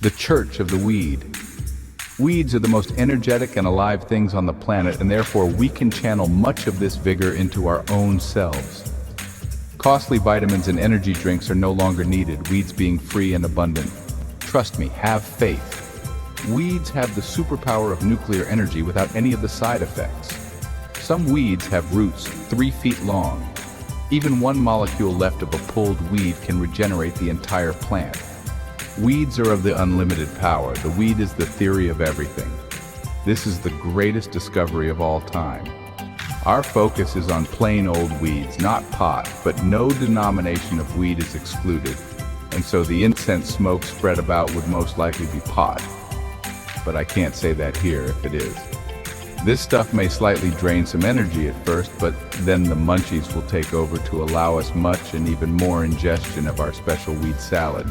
The Church of the Weed. Weeds are the most energetic and alive things on the planet, and therefore we can channel much of this vigor into our own selves. Costly vitamins and energy drinks are no longer needed, weeds being free and abundant. Trust me, have faith. Weeds have the superpower of nuclear energy without any of the side effects. Some weeds have roots 3 feet long. Even one molecule left of a pulled weed can regenerate the entire plant. Weeds are of the unlimited power. The weed is the theory of everything. This is the greatest discovery of all time. Our focus is on plain old weeds, not pot, but no denomination of weed is excluded, and so the incense smoke spread about would most likely be pot. But I can't say that here if it is. This stuff may slightly drain some energy at first, but then the munchies will take over to allow us much and even more ingestion of our special weed salad.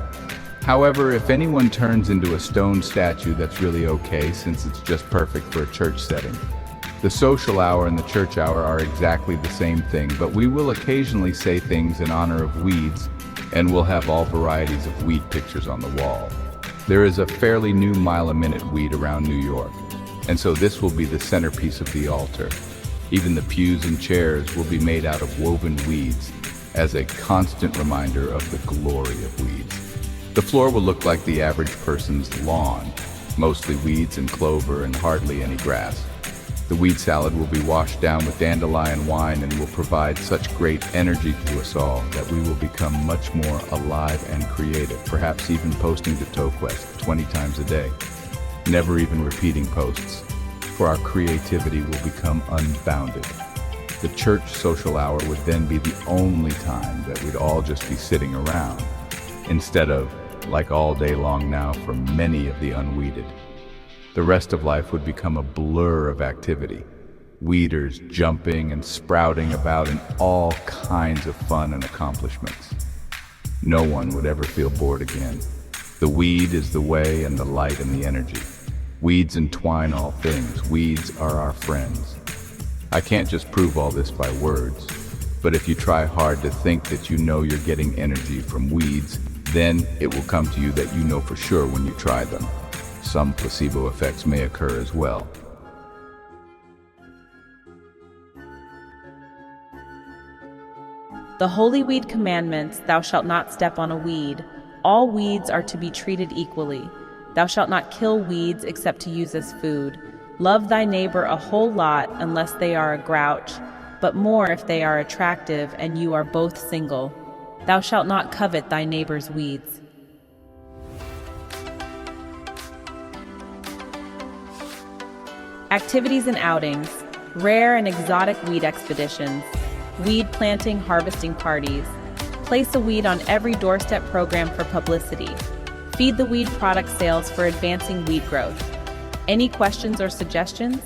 However, if anyone turns into a stone statue, that's really okay, since it's just perfect for a church setting. The social hour and the church hour are exactly the same thing, but we will occasionally say things in honor of weeds, and we'll have all varieties of weed pictures on the wall. There is a fairly new mile-a-minute weed around New York, and so this will be the centerpiece of the altar. Even the pews and chairs will be made out of woven weeds, as a constant reminder of the glory of weeds. The floor will look like the average person's lawn, mostly weeds and clover and hardly any grass. The weed salad will be washed down with dandelion wine and will provide such great energy to us all that we will become much more alive and creative, perhaps even posting to ToeQuest 20 times a day, never even repeating posts, for our creativity will become unbounded. The church social hour would then be the only time that we'd all just be sitting around, instead of, like all day long now for many of the unweeded. The rest of life would become a blur of activity. Weeders jumping and sprouting about in all kinds of fun and accomplishments. No one would ever feel bored again. The weed is the way and the light and the energy. Weeds entwine all things. Weeds are our friends. I can't just prove all this by words, but if you try hard to think that you know you're getting energy from weeds, then it will come to you that you know for sure when you try them. Some placebo effects may occur as well. The Holy Weed Commandments, thou shalt not step on a weed. All weeds are to be treated equally. Thou shalt not kill weeds except to use as food. Love thy neighbor a whole lot unless they are a grouch, but more if they are attractive and you are both single. Thou shalt not covet thy neighbor's weeds. Activities and outings, rare and exotic weed expeditions, weed planting, harvesting parties. Place a weed on every doorstep program for publicity. Feed the weed product sales for advancing weed growth. Any questions or suggestions?